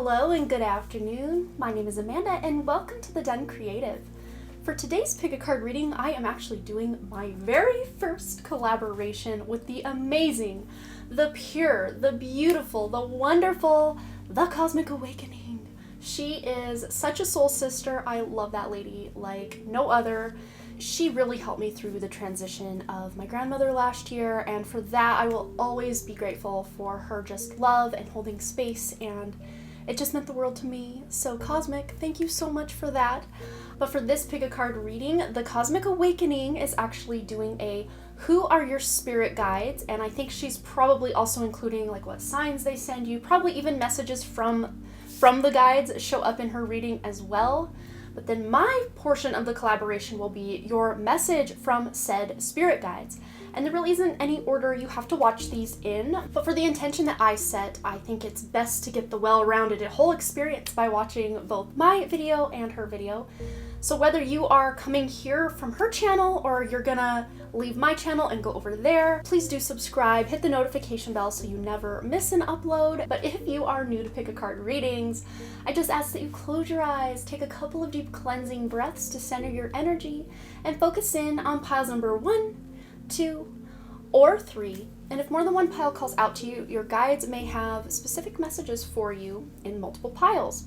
Hello and good afternoon. My name is Amanda and welcome to The Done Creative. For today's pick a card reading, I am actually doing my very first collaboration with the amazing, the pure, the beautiful, the wonderful, the Cosmic Awakening. She is such a soul sister. I love that lady like no other. She really helped me through the transition of my grandmother last year, and for that I will always be grateful for her just love and holding space, and it just meant the world to me. So Cosmic, thank you so much for that. But for this pick a card reading, the Cosmic Awakening is actually doing a who are your spirit guides, and I think she's probably also including like what signs they send you, probably even messages from the guides show up in her reading as well. But then my portion of the collaboration will be your message from said spirit guides. And there really isn't any order you have to watch these in, but for the intention that I set, I think it's best to get the well-rounded whole experience by watching both my video and her video. So whether you are coming here from her channel or you're gonna leave my channel and go over there, please do subscribe, hit the notification bell so you never miss an upload. But if you are new to pick a card readings, I just ask that you close your eyes, take a couple of deep cleansing breaths to center your energy, and focus in on piles number 1, 2, or 3. And if more than one pile calls out to you, your guides may have specific messages for you in multiple piles.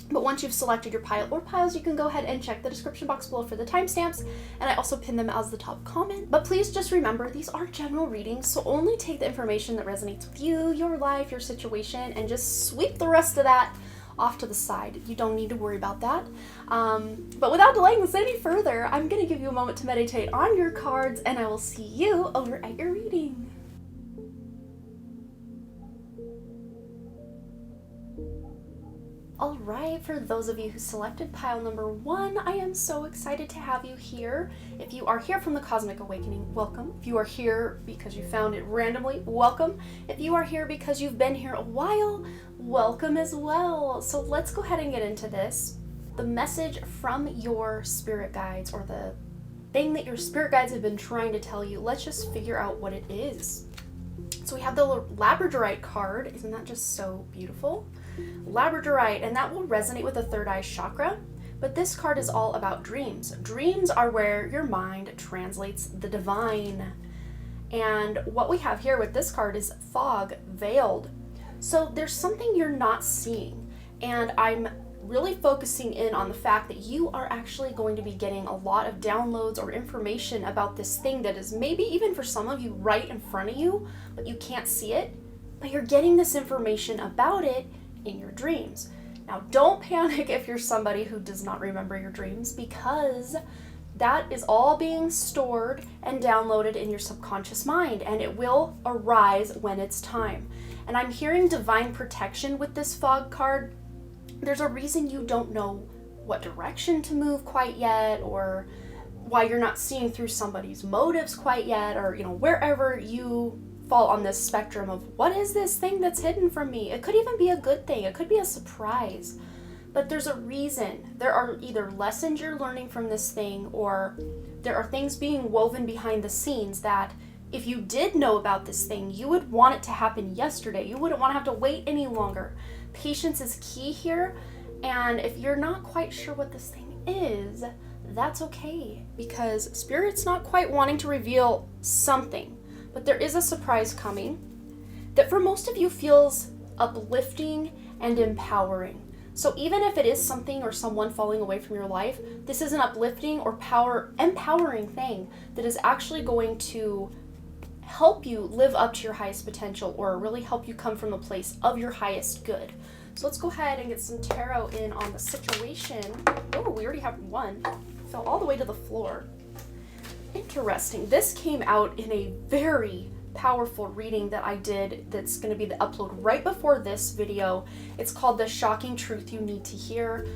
But once you've selected your pile or piles, you can go ahead and check the description box below for the timestamps, and I also pin them as the top comment. But please just remember, these are general readings, so only take the information that resonates with you, your life, your situation, and just sweep the rest of that off to the side. You don't need to worry about that. But without delaying this any further, I'm going to give you a moment to meditate on your cards, and I will see you over at your reading. Alright, for those of you who selected pile number 1, I am so excited to have you here. If you are here from the Cosmic Awakening, welcome. If you are here because you found it randomly, welcome. If you are here because you've been here a while, welcome as well. So let's go ahead and get into this. The message from your spirit guides, or the thing that your spirit guides have been trying to tell you, let's just figure out what it is. So we have the Labradorite card. Isn't that just so beautiful? Labradorite, and that will resonate with the third eye chakra. But this card is all about dreams. Dreams are where your mind translates the divine. And what we have here with this card is fog, veiled. So there's something you're not seeing. And I'm really focusing in on the fact that you are actually going to be getting a lot of downloads or information about this thing that is maybe even for some of you right in front of you, but you can't see it. But you're getting this information about it in your dreams. Now, don't panic if you're somebody who does not remember your dreams, because that is all being stored and downloaded in your subconscious mind, and it will arise when it's time. And I'm hearing divine protection with this fog card. There's a reason you don't know what direction to move quite yet, or why you're not seeing through somebody's motives quite yet, or wherever you fall on this spectrum of what is this thing that's hidden from me. It could even be a good thing. It could be a surprise. But there's a reason. There are either lessons you're learning from this thing, or there are things being woven behind the scenes that if you did know about this thing, you would want it to happen yesterday. You wouldn't want to have to wait any longer. Patience is key here. And if you're not quite sure what this thing is, that's okay, because Spirit's not quite wanting to reveal something. But there is a surprise coming that for most of you feels uplifting and empowering. So even if it is something or someone falling away from your life, this is an uplifting or empowering thing that is actually going to help you live up to your highest potential, or really help you come from the place of your highest good. So let's go ahead and get some tarot in on the situation. Oh, we already have one. Fell all the way to the floor. Interesting. This came out in a very powerful reading that I did that's going to be the upload right before this video. It's called The Shocking Truth You Need to Hear.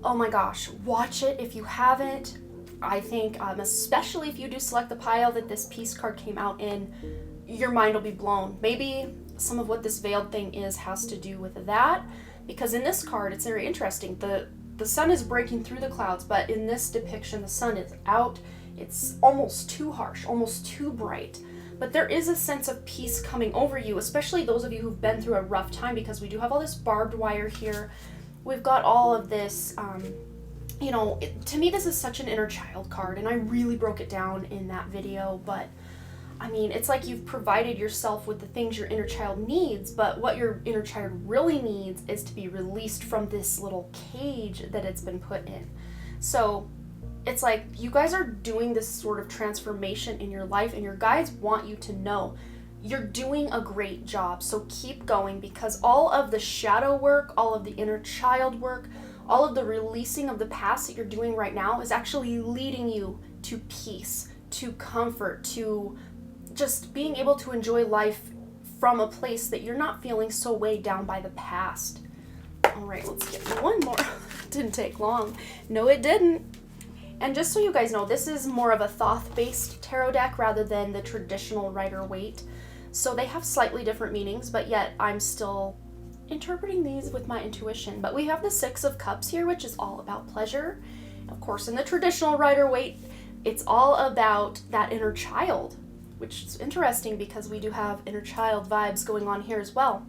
Oh my gosh, watch it if you haven't. I think especially if you do select the pile that this peace card came out in, your mind will be blown. Maybe some of what this veiled thing is has to do with that, because in this card it's very interesting. The sun is breaking through the clouds, but in this depiction the sun is out. It's almost too harsh, almost too bright. but there is a sense of peace coming over you, especially those of you who've been through a rough time, because we do have all this barbed wire here. We've got all of this, to me this is such an inner child card, and I really broke it down in that video, but I mean, it's like you've provided yourself with the things your inner child needs, but what your inner child really needs is to be released from this little cage that it's been put in. So it's like you guys are doing this sort of transformation in your life, and your guides want you to know you're doing a great job. So keep going, because all of the shadow work, all of the inner child work, all of the releasing of the past that you're doing right now is actually leading you to peace, to comfort, to just being able to enjoy life from a place that you're not feeling so weighed down by the past. All right, let's get one more. Didn't take long. No, it didn't. And just so you guys know, this is more of a Thoth-based tarot deck rather than the traditional Rider-Waite. So they have slightly different meanings, but yet I'm still interpreting these with my intuition. But we have the Six of Cups here, which is all about pleasure. Of course, in the traditional Rider-Waite, it's all about that inner child, which is interesting because we do have inner child vibes going on here as well.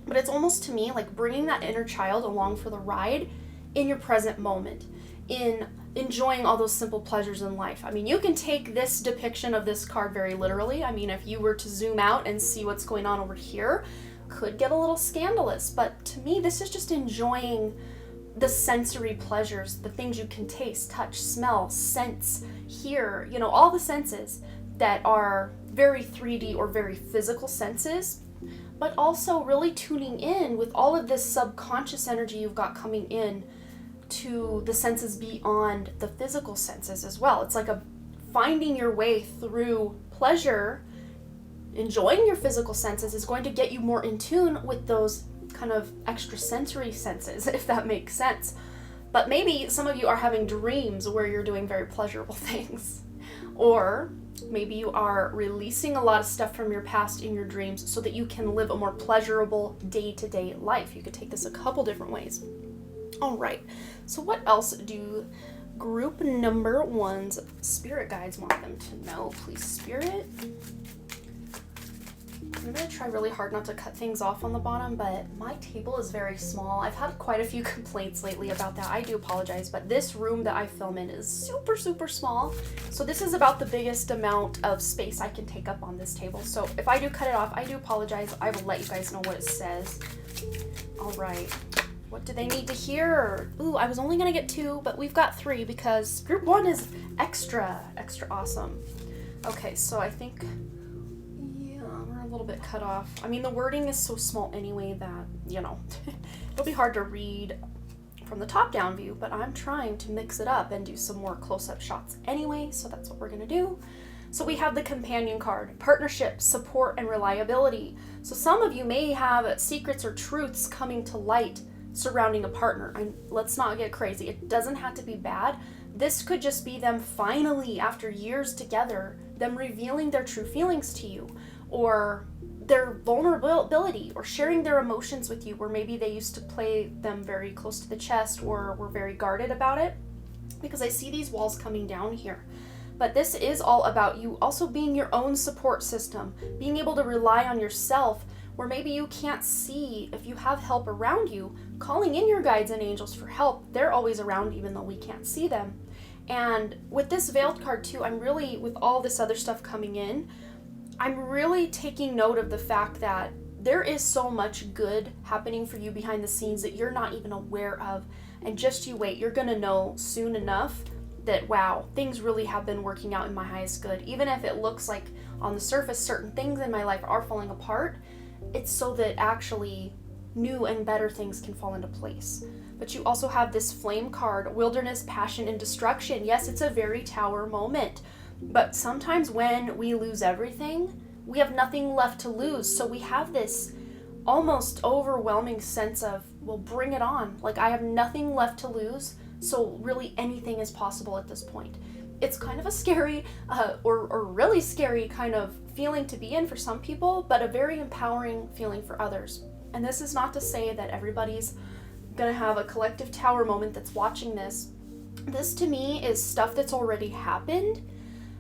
But it's almost, to me, like bringing that inner child along for the ride in your present moment, in enjoying all those simple pleasures in life. I mean, you can take this depiction of this card very literally. I mean, if you were to zoom out and see what's going on over here, could get a little scandalous. But to me, this is just enjoying the sensory pleasures, the things you can taste, touch, smell, sense, hear, all the senses that are very 3D or very physical senses, but also really tuning in with all of this subconscious energy you've got coming in to the senses beyond the physical senses as well. It's like finding your way through pleasure. Enjoying your physical senses is going to get you more in tune with those kind of extrasensory senses, if that makes sense. But maybe some of you are having dreams where you're doing very pleasurable things. Or maybe you are releasing a lot of stuff from your past in your dreams so that you can live a more pleasurable day-to-day life. You could take this a couple different ways. All right, so what else do group number one's spirit guides want them to know? Please, Spirit. I'm going to try really hard not to cut things off on the bottom, but my table is very small. I've had quite a few complaints lately about that. I do apologize, but this room that I film in is super, super small. So this is about the biggest amount of space I can take up on this table. So if I do cut it off, I do apologize. I will let you guys know what it says. All right. What do they need to hear? Ooh, I was only going to get 2, but we've got 3 because group 1 is extra awesome. Okay, so I think... we're a little bit cut off. I mean, the wording is so small anyway that, it'll be hard to read from the top-down view, but I'm trying to mix it up and do some more close-up shots anyway, so that's what we're going to do. So we have the companion card, partnership, support, and reliability. So some of you may have secrets or truths coming to light surrounding a partner. Let's not get crazy. It doesn't have to be bad. This could just be them finally, after years together, them revealing their true feelings to you, or their vulnerability, or sharing their emotions with you, where maybe they used to play them very close to the chest or were very guarded about it, because I see these walls coming down here. But this is all about you also being your own support system, being able to rely on yourself, where maybe you can't see if you have help around you, calling in your guides and angels for help. They're always around even though we can't see them. And with this Veiled card too, I'm really, with all this other stuff coming in, I'm really taking note of the fact that there is so much good happening for you behind the scenes that you're not even aware of. And just you wait, you're gonna know soon enough that, wow, things really have been working out in my highest good. Even if it looks like on the surface certain things in my life are falling apart, it's so that actually new and better things can fall into place. But you also have this Flame card, wilderness, passion, and destruction. Yes, it's a very Tower moment, but sometimes when we lose everything, we have nothing left to lose. So we have this almost overwhelming sense of, well, bring it on. Like, I have nothing left to lose, so really anything is possible at this point. It's kind of a scary or really scary kind of feeling to be in for some people, but a very empowering feeling for others. And this is not to say that everybody's gonna have a collective Tower moment that's watching this. This to me is stuff that's already happened,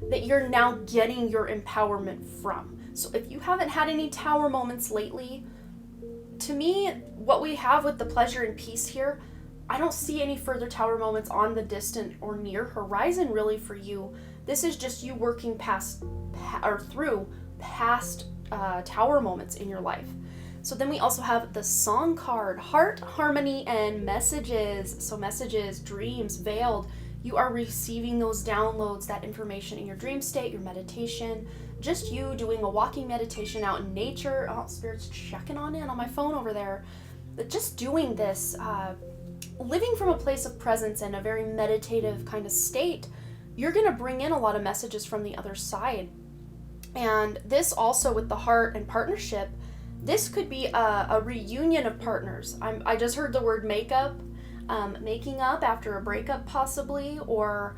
that you're now getting your empowerment from. So if you haven't had any tower moments lately, to me, what we have with the pleasure and peace here, I don't see any further tower moments on the distant or near horizon really for you. This is just you working through past tower moments in your life. So then we also have the song card, heart, harmony, and messages. So messages, dreams, veiled. You are receiving those downloads, that information in your dream state, your meditation, just you doing a walking meditation out in nature. Oh, Spirit's checking on my phone over there. But just doing this, living from a place of presence and a very meditative kind of state, you're going to bring in a lot of messages from the other side. And this also with the heart and partnership, this could be a reunion of partners. I just heard the word making up after a breakup possibly, or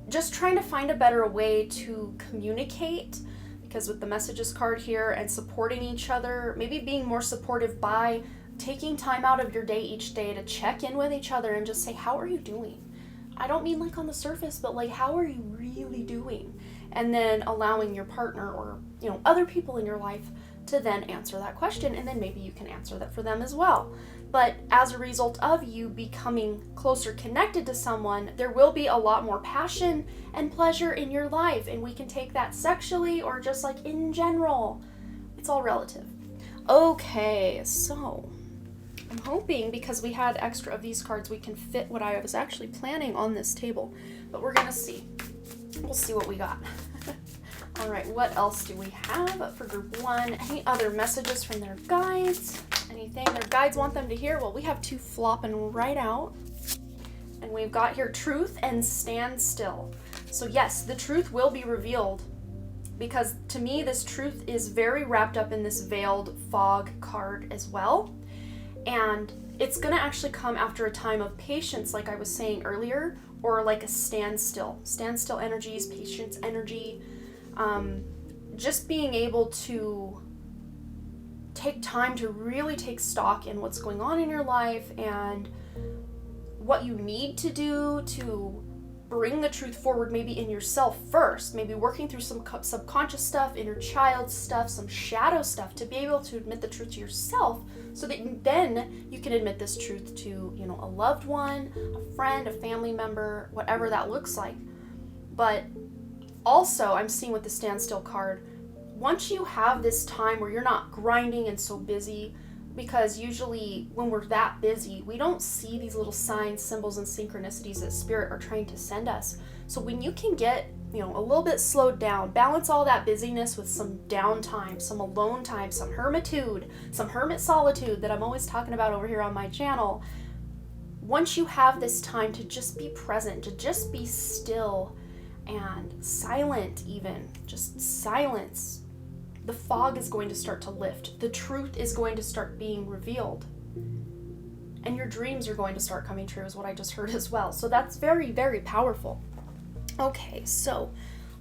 just trying to find a better way to communicate, because with the messages card here and supporting each other, maybe being more supportive by taking time out of your day each day to check in with each other and just say, how are you doing? I don't mean like on the surface, but like, how are you really doing? And then allowing your partner or, other people in your life to then answer that question, and then maybe you can answer that for them as well. But as a result of you becoming closer connected to someone, there will be a lot more passion and pleasure in your life, and we can take that sexually or just like in general. It's all relative. Okay, so I'm hoping, because we had extra of these cards, we can fit what I was actually planning on this table, but we're gonna see. We'll see what we got. All right, what else do we have for group 1? Any other messages from their guides? Anything their guides want them to hear? Well, we have 2 flopping right out. And we've got here truth and stand still. So yes, the truth will be revealed, because to me, this truth is very wrapped up in this veiled fog card as well. And it's going to actually come after a time of patience, like I was saying earlier, or like a standstill energies, patience energy. Just being able to take time to really take stock in what's going on in your life and what you need to do to bring the truth forward, maybe in yourself first, maybe working through some subconscious stuff, inner child stuff, some shadow stuff, to be able to admit the truth to yourself, so that then you can admit this truth to, a loved one, a friend, a family member, whatever that looks like. But also, I'm seeing with the standstill card, once you have this time where you're not grinding and so busy, because usually when we're that busy, we don't see these little signs, symbols, and synchronicities that Spirit are trying to send us. So when you can get, a little bit slowed down, balance all that busyness with some downtime, some alone time, some hermitude, some hermit solitude that I'm always talking about over here on my channel. Once you have this time to just be present, to just be still and silent, even just silence, the fog is going to start to lift. The truth is going to start being revealed. And your dreams are going to start coming true, is what I just heard as well. So that's very, very powerful. Okay, so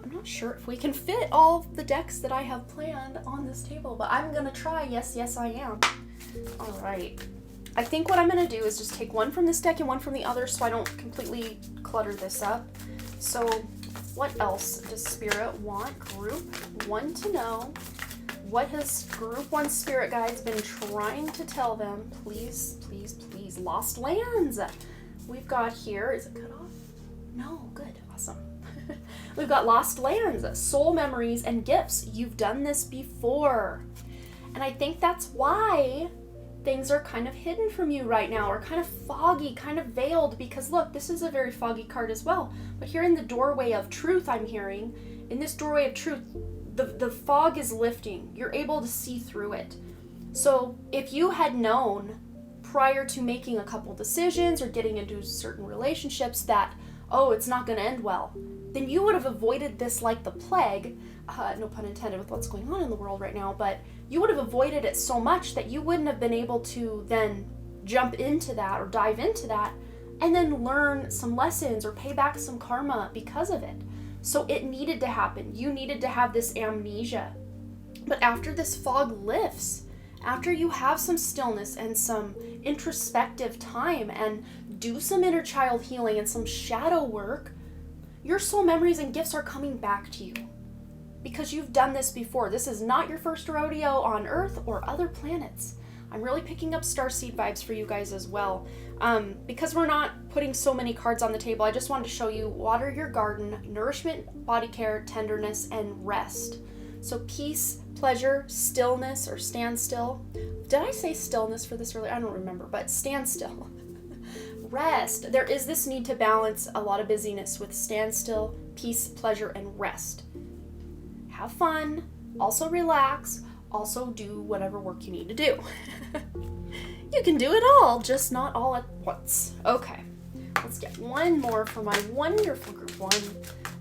I'm not sure if we can fit all the decks that I have planned on this table, but I'm going to try. Yes, I am. All right. I think what I'm going to do is just take one from this deck and one from the other so I don't completely clutter this up. So what else does Spirit want Group 1 to know? What has Group 1 Spirit Guides been trying to tell them? Please, please, please. Lost lands. We've got here, is it cut off? No, good, awesome. We've got lost lands, soul memories, and gifts. You've done this before. And I think that's why things are kind of hidden from you right now, or kind of foggy, kind of veiled, because look, this is a very foggy card as well. But here in the doorway of truth, I'm hearing, in this doorway of truth, the fog is lifting. You're able to see through it. So if you had known prior to making a couple decisions or getting into certain relationships that, oh, it's not going to end well, then you would have avoided this like the plague, no pun intended with what's going on in the world right now, but you would have avoided it so much that you wouldn't have been able to then jump into that or dive into that and then learn some lessons or pay back some karma because of it. So it needed to happen. You needed to have this amnesia. But after this fog lifts, after you have some stillness and some introspective time and do some inner child healing and some shadow work, Your soul memories and gifts are coming back to you because you've done this before. This is not your first rodeo on Earth or other planets. I'm really picking up starseed vibes for you guys as well. Because we're not putting so many cards on the table, I just wanted to show you water your garden, nourishment, body care, tenderness, and rest. So peace, pleasure, stillness, or stand still. Did I say stillness for this earlier? I don't remember, but stand still. Rest. There is this need to balance a lot of busyness with standstill, peace, pleasure, and rest. Have fun, also relax, also do whatever work you need to do. You can do it all, just not all at once. Okay, let's get one more for my wonderful group one.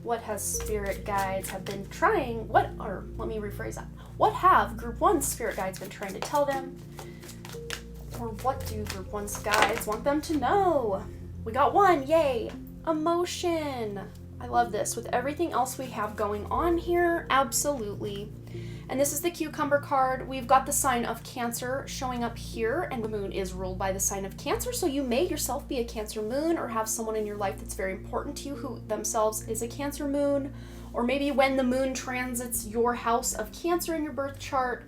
What has spirit guides have been trying, let me rephrase that. What have group one spirit guides been trying to tell them? Or what do group one's guides want them to know? We got one, yay! Emotion. I love this. With everything else we have going on here, absolutely. And this is the cucumber card. We've got the sign of Cancer showing up here, and the moon is ruled by the sign of Cancer, so you may yourself be a Cancer moon or have someone in your life that's very important to you who themselves is a Cancer moon, or maybe when the moon transits your house of Cancer in your birth chart,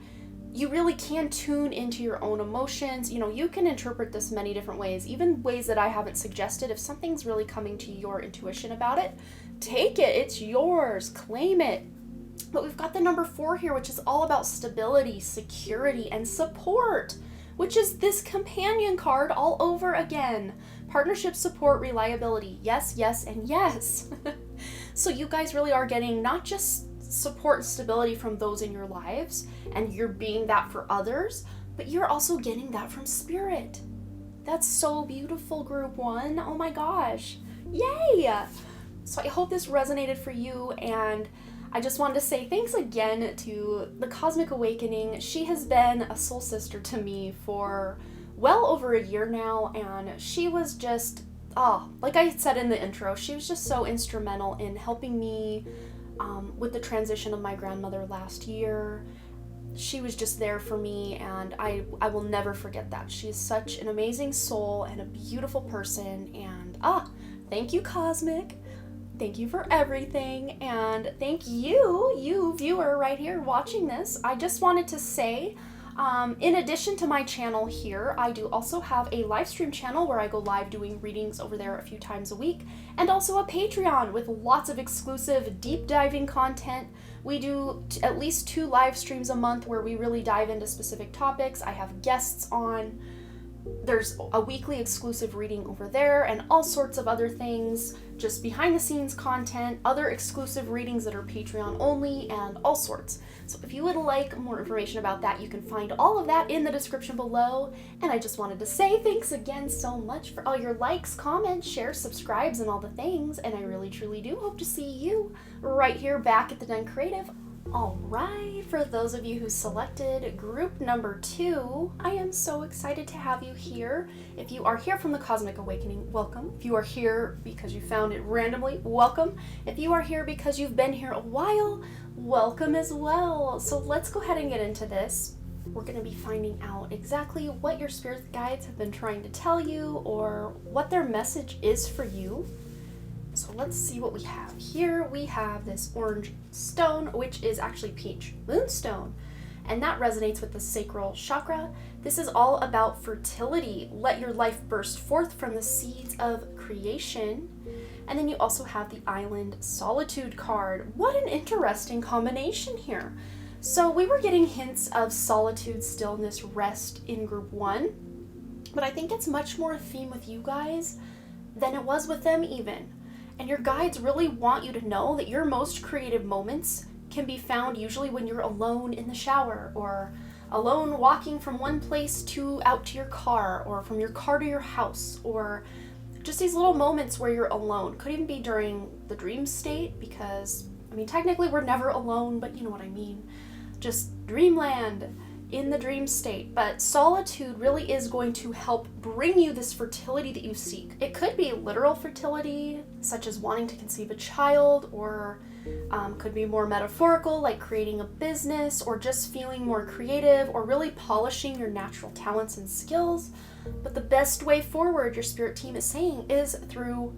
you really can tune into your own emotions. You know, you can interpret this many different ways, even ways that I haven't suggested. If something's really coming to your intuition about it, take it, it's yours, claim it. But we've got the number 4 here, which is all about stability, security, and support, which is this companion card all over again. Partnership, support, reliability. Yes, yes, and yes. So you guys really are getting not just support and stability from those in your lives, and you're being that for others, but you're also getting that from spirit. That's so beautiful, group one. Oh my gosh. Yay! So I hope this resonated for you, and I just wanted to say thanks again to the Cosmic Awakening. She has been a soul sister to me for well over a year now, and she was just, like I said in the intro, she was just so instrumental in helping me with the transition of my grandmother last year. She was just there for me, and I will never forget that. She's such an amazing soul and a beautiful person, and thank you, Cosmic. Thank you for everything, and thank you viewer right here watching this. I just wanted to say, in addition to my channel here, I do also have a live stream channel where I go live doing readings over there a few times a week, and also a Patreon with lots of exclusive deep diving content. We do at least 2 live streams a month where we really dive into specific topics. I have guests on. There's a weekly exclusive reading over there and all sorts of other things, just behind the scenes content, other exclusive readings that are Patreon only, and all sorts. So if you would like more information about that, you can find all of that in the description below. And I just wanted to say thanks again so much for all your likes, comments, shares, subscribes, and all the things. And I really truly do hope to see you right here back at the Den Creative. Alright, for those of you who selected group number 2, I am so excited to have you here. If you are here from the Cosmic Awakening, welcome. If you are here because you found it randomly, welcome. If you are here because you've been here a while, welcome as well. So let's go ahead and get into this. We're going to be finding out exactly what your spirit guides have been trying to tell you, or what their message is for you. So let's see what we have here. We have this orange stone, which is actually peach moonstone, and that resonates with the sacral chakra. This is all about fertility. Let your life burst forth from the seeds of creation. And then you also have the island solitude card. What an interesting combination here. So we were getting hints of solitude, stillness, rest in group 1, but I think it's much more a theme with you guys than it was with them even. And your guides really want you to know that your most creative moments can be found usually when you're alone in the shower, or alone walking from one place out to your car, or from your car to your house, or just these little moments where you're alone. Could even be during the dream state, because, I mean, technically we're never alone, but you know what I mean. Just dreamland in the dream state. But solitude really is going to help bring you this fertility that you seek. It could be literal fertility, such as wanting to conceive a child, or could be more metaphorical, like creating a business, or just feeling more creative, or really polishing your natural talents and skills. But the best way forward, your spirit team is saying, is through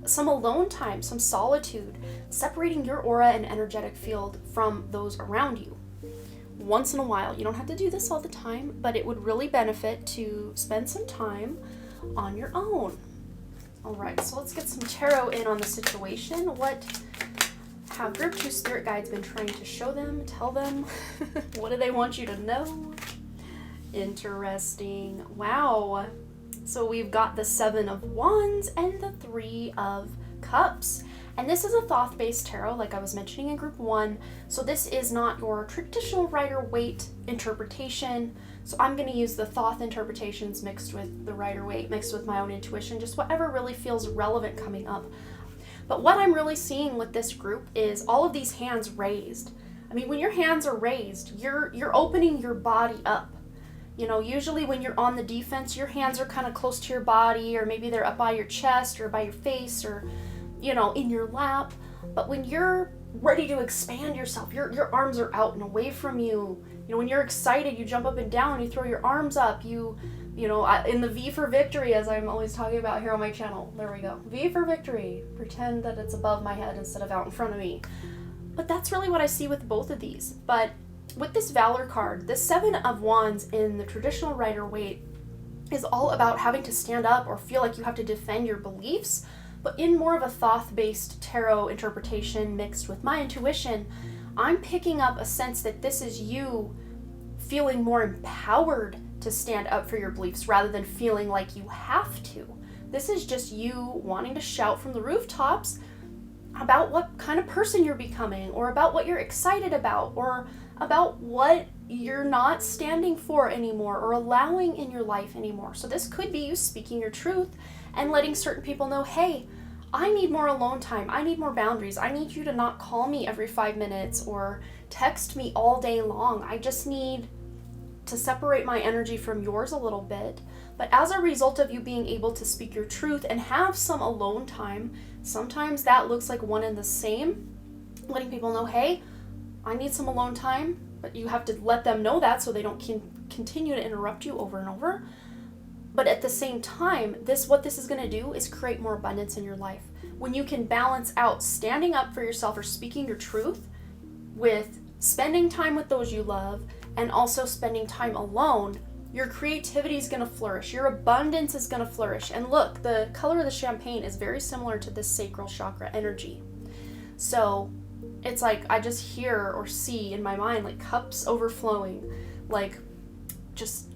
some alone time, some solitude, separating your aura and energetic field from those around you. Once in a while, you don't have to do this all the time, but it would really benefit to spend some time on your own. All right, so let's get some tarot in on the situation. What have Group 2 spirit guides been trying to show them, tell them? What do they want you to know? Interesting. Wow. So we've got the 7 of Wands and the 3 of Cups. And this is a Thoth-based tarot, like I was mentioning in Group 1. So this is not your traditional Rider-Waite interpretation. So I'm going to use the Thoth interpretations mixed with the Rider-Waite, mixed with my own intuition, just whatever really feels relevant coming up. But what I'm really seeing with this group is all of these hands raised. I mean, when your hands are raised, you're opening your body up. You know, usually when you're on the defense, your hands are kind of close to your body, or maybe they're up by your chest or by your face, or, you know, in your lap. But when you're ready to expand yourself, your arms are out and away from you. You know, when you're excited, you jump up and down, you throw your arms up, you know, in the V for victory, as I'm always talking about here on my channel. There we go. V for victory. Pretend that it's above my head instead of out in front of me. But that's really what I see with both of these. But with this Valor card, the 7 of Wands in the traditional Rider-Waite is all about having to stand up or feel like you have to defend your beliefs. But in more of a Thoth-based tarot interpretation mixed with my intuition, I'm picking up a sense that this is you feeling more empowered to stand up for your beliefs rather than feeling like you have to. This is just you wanting to shout from the rooftops about what kind of person you're becoming, or about what you're excited about, or about what you're not standing for anymore or allowing in your life anymore. So this could be you speaking your truth and letting certain people know, hey, I need more alone time. I need more boundaries. I need you to not call me every 5 minutes or text me all day long. I just need to separate my energy from yours a little bit. But as a result of you being able to speak your truth and have some alone time, sometimes that looks like one and the same. Letting people know, hey, I need some alone time, but you have to let them know that so they don't continue to interrupt you over and over. But at the same time, what this is going to do is create more abundance in your life. When you can balance out standing up for yourself or speaking your truth with spending time with those you love and also spending time alone, your creativity is going to flourish. Your abundance is going to flourish. And look, the color of the champagne is very similar to this sacral chakra energy. So it's like I just hear or see in my mind like cups overflowing, like just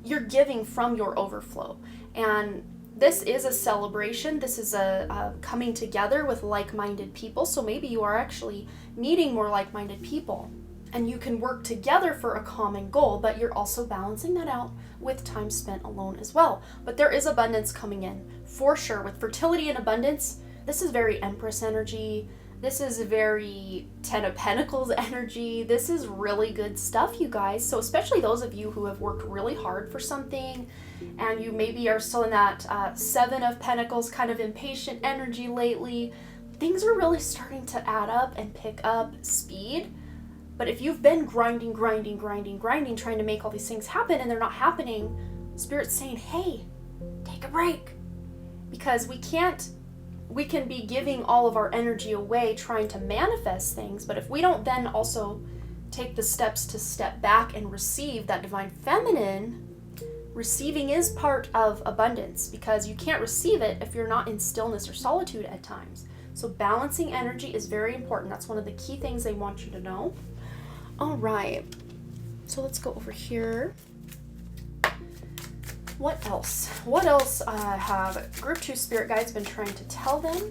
you're giving from your overflow. And this is a celebration. This is a coming together with like-minded people. So maybe you are actually meeting more like-minded people and you can work together for a common goal, but you're also balancing that out with time spent alone as well. But there is abundance coming in for sure. With fertility and abundance, this is very Empress energy. This is very 10 of Pentacles energy. This is really good stuff, you guys. So especially those of you who have worked really hard for something and you maybe are still in that 7 of Pentacles kind of impatient energy lately, things are really starting to add up and pick up speed. But if you've been grinding, trying to make all these things happen and they're not happening, Spirit's saying, hey, take a break. Because we can be giving all of our energy away trying to manifest things, but if we don't then also take the steps to step back and receive that divine feminine, receiving is part of abundance, because you can't receive it if you're not in stillness or solitude at times. So balancing energy is very important. That's one of the key things they want you to know. All right, so let's go over here. What else? What else have Group 2 Spirit Guides been trying to tell them?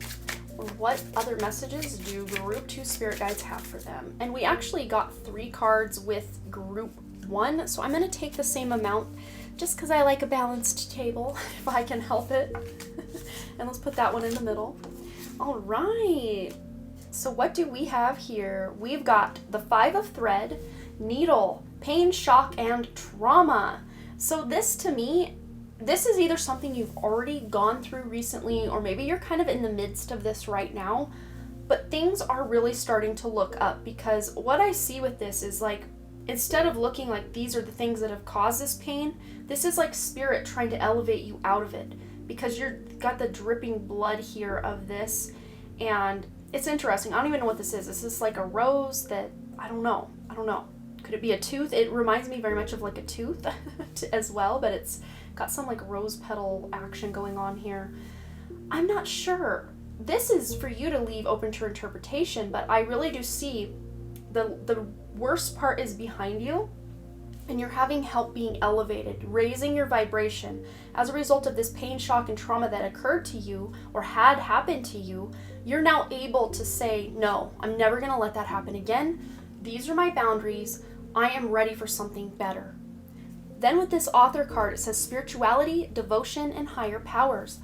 Or what other messages do Group 2 Spirit Guides have for them? And we actually got 3 cards with Group 1, so I'm going to take the same amount just because I like a balanced table, if I can help it. And let's put that one in the middle. All right. So what do we have here? We've got the 5 of Thread, Needle, Pain, Shock, and Trauma. So this, to me, this is either something you've already gone through recently, or maybe you're kind of in the midst of this right now, but things are really starting to look up, because what I see with this is like, instead of looking like these are the things that have caused this pain, this is like Spirit trying to elevate you out of it. because you've got the dripping blood here of this, and it's interesting. I don't even know what this is. Is this like a rose that, I don't know. Could it be a tooth? It reminds me very much of like a tooth as well, but it's got some like rose petal action going on here. I'm not sure. This is for you to leave open to interpretation, but I really do see the worst part is behind you, and you're having help being elevated, raising your vibration. As a result of this pain, shock, and trauma that occurred to you or had happened to you, you're now able to say, no, I'm never going to let that happen again. These are my boundaries. I am ready for something better. Then with this author card, it says spirituality, devotion, and higher powers.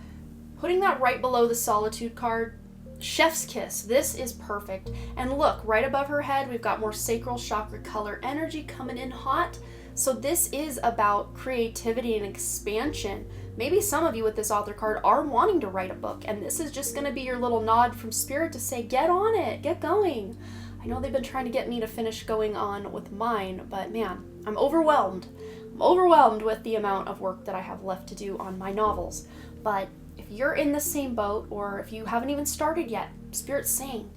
Putting that right below the solitude card, chef's kiss. This is perfect. And look, right above her head, we've got more sacral chakra color energy coming in hot. So this is about creativity and expansion. Maybe some of you with this author card are wanting to write a book, and this is just going to be your little nod from spirit to say, get on it, get going. I know they've been trying to get me to finish going on with mine, but man, I'm overwhelmed. I'm overwhelmed with the amount of work that I have left to do on my novels. But if you're in the same boat, or if you haven't even started yet, Spirit's saying,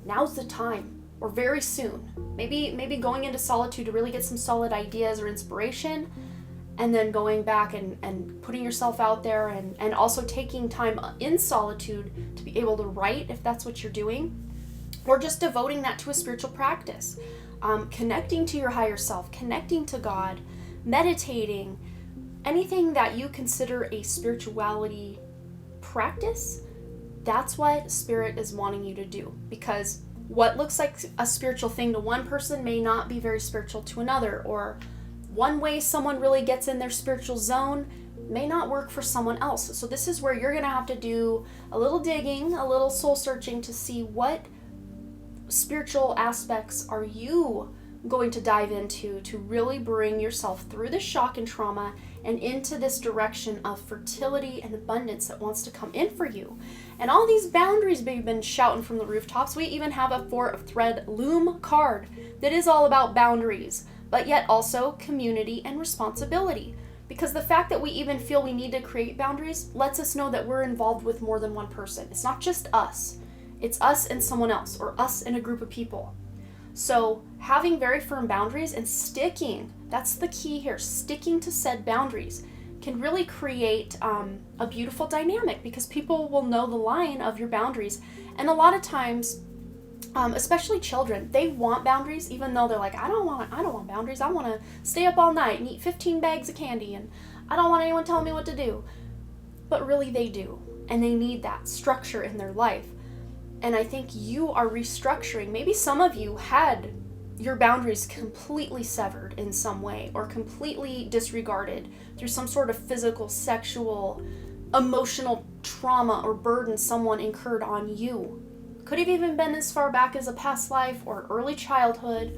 now's the time, or very soon. Maybe going into solitude to really get some solid ideas or inspiration, and then going back and putting yourself out there, and also taking time in solitude to be able to write if that's what you're doing, or just devoting that to a spiritual practice. Connecting to your higher self, connecting to God, meditating, anything that you consider a spirituality practice, that's what Spirit is wanting you to do. Because what looks like a spiritual thing to one person may not be very spiritual to another, or one way someone really gets in their spiritual zone may not work for someone else. So this is where you're going to have to do a little digging, a little soul searching to see what spiritual aspects are you going to dive into to really bring yourself through the shock and trauma and into this direction of fertility and abundance that wants to come in for you. And all these boundaries we've been shouting from the rooftops. We even have a Four of Thread loom card that is all about boundaries, but yet also community and responsibility. Because the fact that we even feel we need to create boundaries lets us know that we're involved with more than one person. It's not just us. It's us and someone else, or us and a group of people. So having very firm boundaries and sticking, that's the key here, sticking to said boundaries can really create a beautiful dynamic, because people will know the line of your boundaries. And a lot of times, especially children, they want boundaries, even though they're like, I don't want boundaries. I want to stay up all night and eat 15 bags of candy, and I don't want anyone telling me what to do. But really they do, and they need that structure in their life. And I think you are restructuring. Maybe some of you had your boundaries completely severed in some way, or completely disregarded through some sort of physical, sexual, emotional trauma or burden someone incurred on you. Could have even been as far back as a past life or early childhood,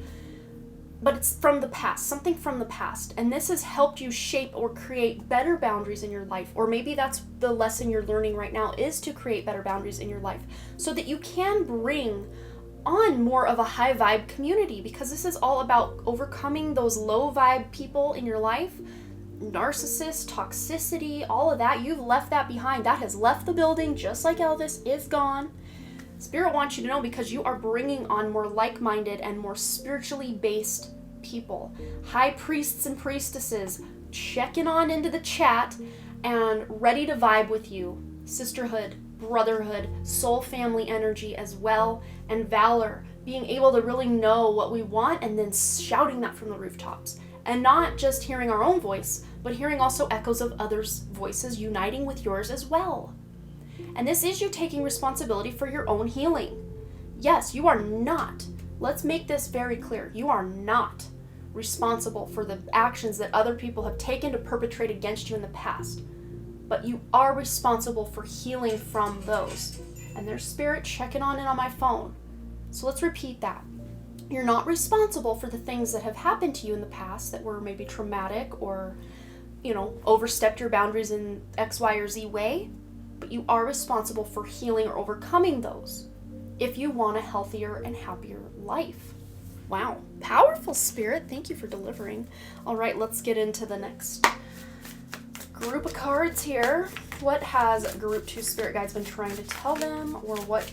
but it's from the past, something from the past. And this has helped you shape or create better boundaries in your life. Or maybe that's the lesson you're learning right now, is to create better boundaries in your life so that you can bring on more of a high vibe community, because this is all about overcoming those low vibe people in your life. Narcissists, toxicity, all of that, you've left that behind. That has left the building, just like Elvis is gone. Spirit wants you to know, because you are bringing on more like-minded and more spiritually based people. High priests and priestesses checking on into the chat and ready to vibe with you. Sisterhood, brotherhood, soul family energy as well, and valor. Being able to really know what we want and then shouting that from the rooftops. And not just hearing our own voice, but hearing also echoes of others' voices uniting with yours as well. And this is you taking responsibility for your own healing. Yes, you are not. Let's make this very clear. You are not responsible for the actions that other people have taken to perpetrate against you in the past. But you are responsible for healing from those. And there's Spirit checking on it on my phone. So let's repeat that. You're not responsible for the things that have happened to you in the past that were maybe traumatic, or, overstepped your boundaries in X, Y, or Z way. But you are responsible for healing or overcoming those if you want a healthier and happier life. Wow. Powerful, Spirit. Thank you for delivering. All right, let's get into the next group of cards here. What has Group 2 Spirit Guides been trying to tell them, or what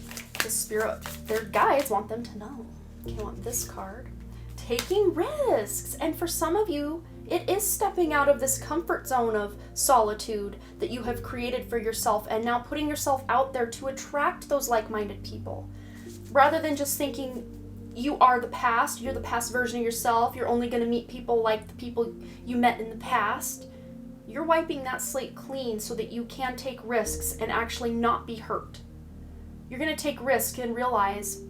their guides want them to know? Okay, I want this card. Taking risks. And for some of you, it is stepping out of this comfort zone of solitude that you have created for yourself and now putting yourself out there to attract those like-minded people. Rather than just thinking you are the past, you're the past version of yourself, you're only going to meet people like the people you met in the past. You're wiping that slate clean so that you can take risks and actually not be hurt. You're going to take risks and realize,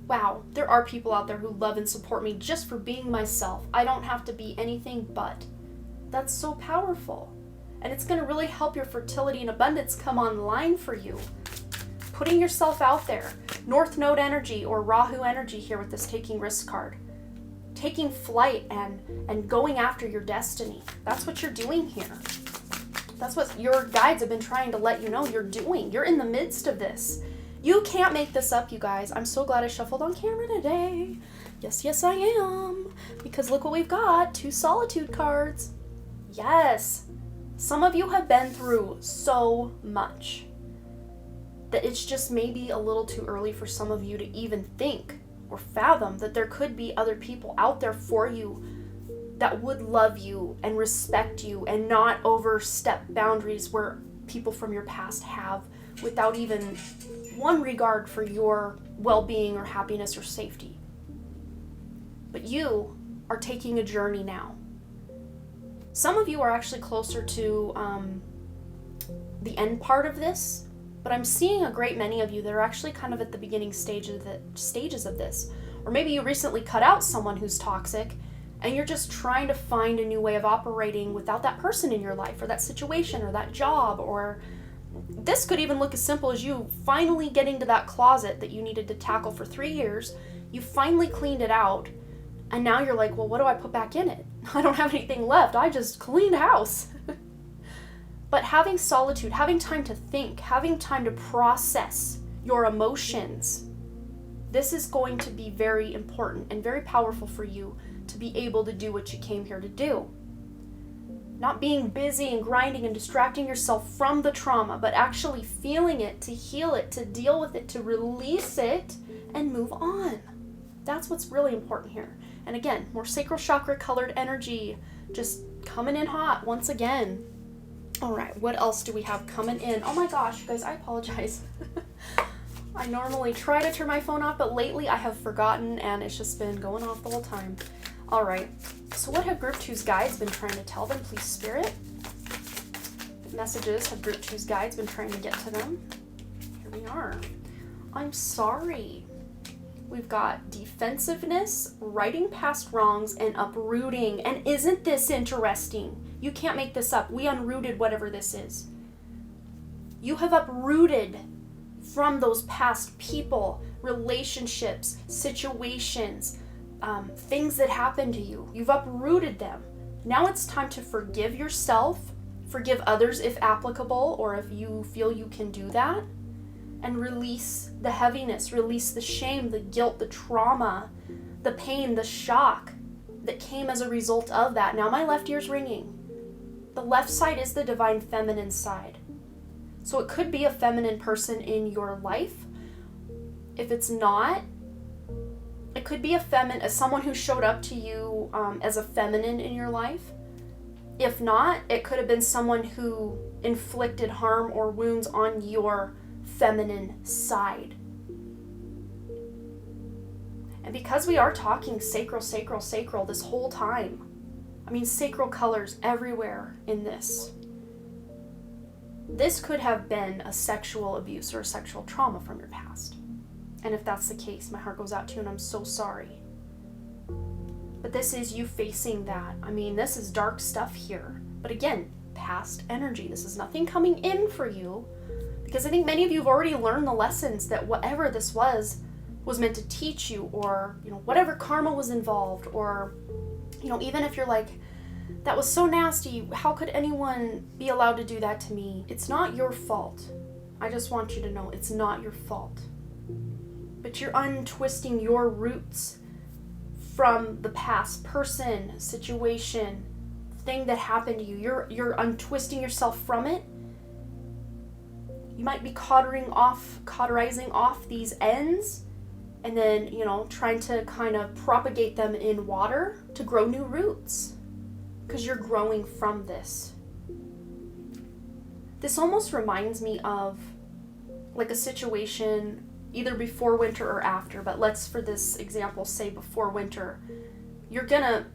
wow, there are people out there who love and support me just for being myself. I don't have to be anything but. That's so powerful. And it's going to really help your fertility and abundance come online for you. Putting yourself out there. North Node energy or Rahu energy here with this taking risks card. Taking flight and going after your destiny. That's what you're doing here. That's what your guides have been trying to let you know you're doing. You're in the midst of this. You can't make this up, you guys. I'm so glad I shuffled on camera today. Yes, I am. Because look what we've got. 2 solitude cards. Yes. Some of you have been through so much that it's just maybe a little too early for some of you to even think or fathom that there could be other people out there for you that would love you and respect you and not overstep boundaries where people from your past have without even one regard for your well-being or happiness or safety. But you are taking a journey now. Some of you are actually closer to the end part of this, but I'm seeing a great many of you that are actually kind of at the beginning stages of this. Or maybe you recently cut out someone who's toxic and you're just trying to find a new way of operating without that person in your life or that situation or that job. Or this could even look as simple as you finally getting to that closet that you needed to tackle for 3 years. You finally cleaned it out and now you're like, well, what do I put back in it? I don't have anything left. I just cleaned house. But having solitude, having time to think, having time to process your emotions, this is going to be very important and very powerful for you to be able to do what you came here to do. Not being busy and grinding and distracting yourself from the trauma, but actually feeling it, to heal it, to deal with it, to release it, and move on. That's what's really important here. And again, more sacral chakra colored energy, just coming in hot once again. All right, what else do we have coming in? Oh my gosh, you guys, I apologize. I normally try to turn my phone off, but lately I have forgotten and it's just been going off the whole time. All right, so what have Group 2's guides been trying to tell them, please, Spirit? What messages have Group 2's guides been trying to get to them? Here we are. I'm sorry. We've got defensiveness, righting past wrongs, and uprooting. And isn't this interesting? You can't make this up. We unrooted whatever this is. You have uprooted from those past people, relationships, situations, things that happened to you. You've uprooted them. Now it's time to forgive yourself, forgive others if applicable, or if you feel you can do that, and release the heaviness, release the shame, the guilt, the trauma, the pain, the shock that came as a result of that. Now my left ear's ringing. The left side is the divine feminine side. So it could be a feminine person in your life. If it's not, it could be someone who showed up to you as a feminine in your life. If not, it could have been someone who inflicted harm or wounds on your feminine side. And because we are talking sacral this whole time, I mean sacral colors everywhere in this. This could have been a sexual abuse or a sexual trauma from your past. And if that's the case, my heart goes out to you and I'm so sorry. But this is you facing that. I mean, this is dark stuff here. But again, past energy. This is nothing coming in for you. Because I think many of you have already learned the lessons that whatever this was meant to teach you, or, whatever karma was involved, or, even if you're like, that was so nasty, how could anyone be allowed to do that to me? It's not your fault. I just want you to know it's not your fault. But you're untwisting your roots from the past person, situation, thing that happened to you. You're untwisting yourself from it. You might be cauterizing off these ends, and then, trying to kind of propagate them in water to grow new roots, because you're growing from this. This almost reminds me of like a situation either before winter or after, but let's, for this example, say before winter. You're gonna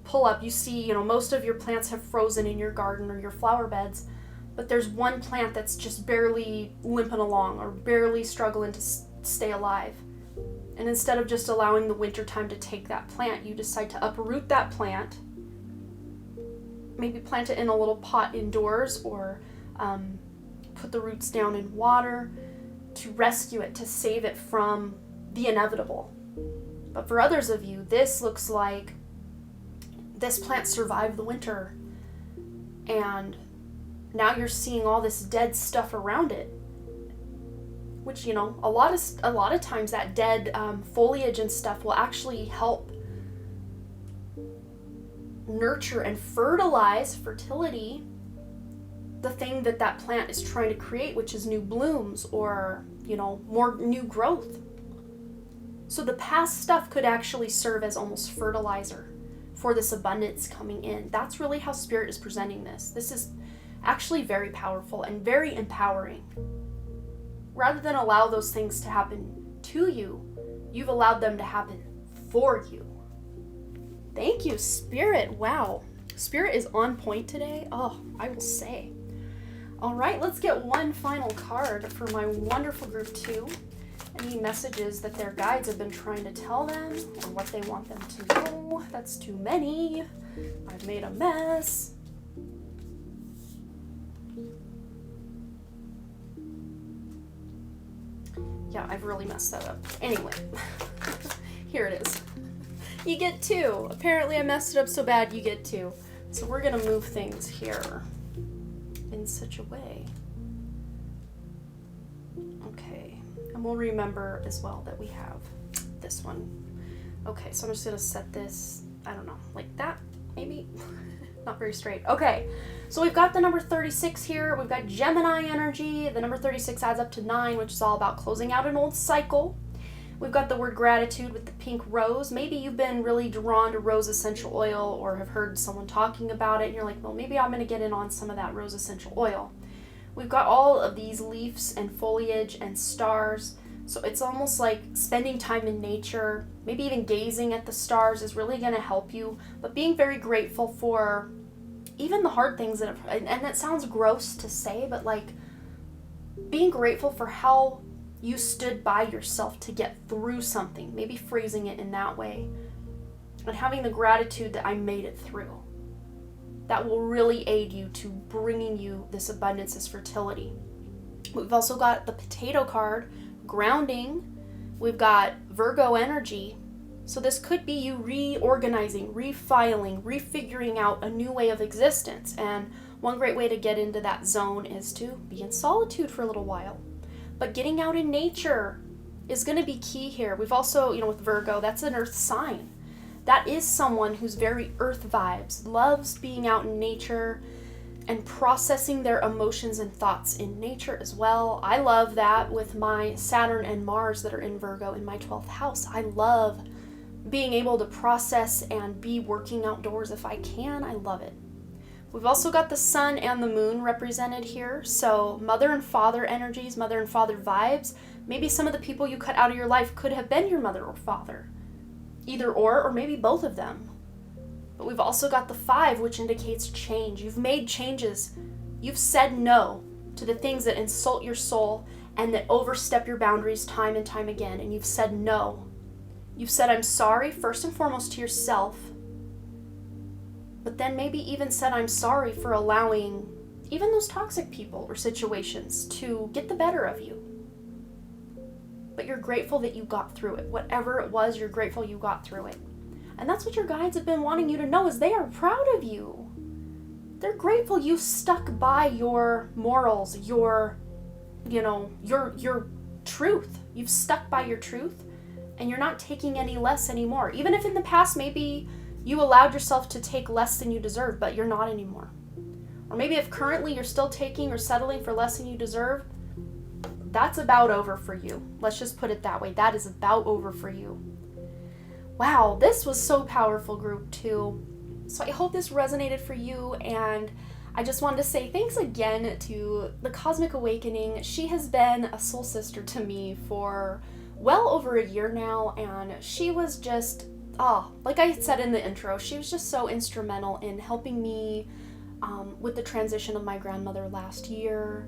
pull up, you see, most of your plants have frozen in your garden or your flower beds, but there's one plant that's just barely limping along or barely struggling to stay alive. And instead of just allowing the winter time to take that plant, you decide to uproot that plant, maybe plant it in a little pot indoors, or put the roots down in water to rescue it, to save it from the inevitable. But for others of you, this looks like this plant survived the winter, and now you're seeing all this dead stuff around it, which, a lot of times that dead foliage and stuff will actually help nurture and fertilize fertility, the thing that plant is trying to create, which is new blooms or, more new growth. So the past stuff could actually serve as almost fertilizer for this abundance coming in. That's really how Spirit is presenting this. This is actually very powerful and very empowering. Rather than allow those things to happen to you, you've allowed them to happen for you. Thank you, Spirit. Wow. Spirit is on point today. Oh, I will say. All right, let's get one final card for my wonderful group 2. Any messages that their guides have been trying to tell them, or what they want them to know. That's too many. I've made a mess. Yeah, I've really messed that up. Anyway, here it is. You get 2. Apparently I messed it up so bad you get 2. So we're gonna move things here in such a way. Okay, and we'll remember as well that we have this one. Okay, so I'm just gonna set this, I don't know, like that, maybe? Not very straight. Okay, so we've got the number 36 here. We've got Gemini energy. The number 36 adds up to 9, which is all about closing out an old cycle. We've got the word gratitude with the pink rose. Maybe you've been really drawn to rose essential oil, or have heard someone talking about it, and you're like, well, maybe I'm going to get in on some of that rose essential oil. We've got all of these leaves and foliage and stars. So it's almost like spending time in nature, maybe even gazing at the stars is really going to help you, but being very grateful for even the hard things that have, and that sounds gross to say, but like being grateful for how you stood by yourself to get through something, maybe phrasing it in that way, and having the gratitude that I made it through. That will really aid you to bringing you this abundance, this fertility. We've also got the potato card, grounding. We've got Virgo energy. So this could be you reorganizing, refiling, refiguring out a new way of existence. And one great way to get into that zone is to be in solitude for a little while. But getting out in nature is going to be key here. We've also, with Virgo, that's an earth sign. That is someone who's very earth vibes, loves being out in nature and processing their emotions and thoughts in nature as well. I love that with my Saturn and Mars that are in Virgo in my 12th house. I love being able to process and be working outdoors if I can. I love it. We've also got the sun and the moon represented here. So mother and father energies, mother and father vibes. Maybe some of the people you cut out of your life could have been your mother or father. Either or maybe both of them. But we've also got the 5, which indicates change. You've made changes. You've said no to the things that insult your soul and that overstep your boundaries time and time again. And you've said no. You've said, I'm sorry, first and foremost to yourself. But then maybe even said, I'm sorry for allowing even those toxic people or situations to get the better of you. But you're grateful that you got through it. Whatever it was, you're grateful you got through it. And that's what your guides have been wanting you to know, is they are proud of you. They're grateful you stuck by your morals, your truth. You've stuck by your truth, and you're not taking any less anymore. Even if in the past maybe You allowed yourself to take less than you deserve, but you're not anymore. Or maybe if currently you're still taking or settling for less than you deserve, that's about over for you. Let's just put it that way. That is about over for you. Wow, this was so powerful, group 2. So I hope this resonated for you, and I just wanted to say thanks again to the Cosmic Awakening. She has been a soul sister to me for well over a year now, and she was just, like I said in the intro, she was just so instrumental in helping me with the transition of my grandmother last year.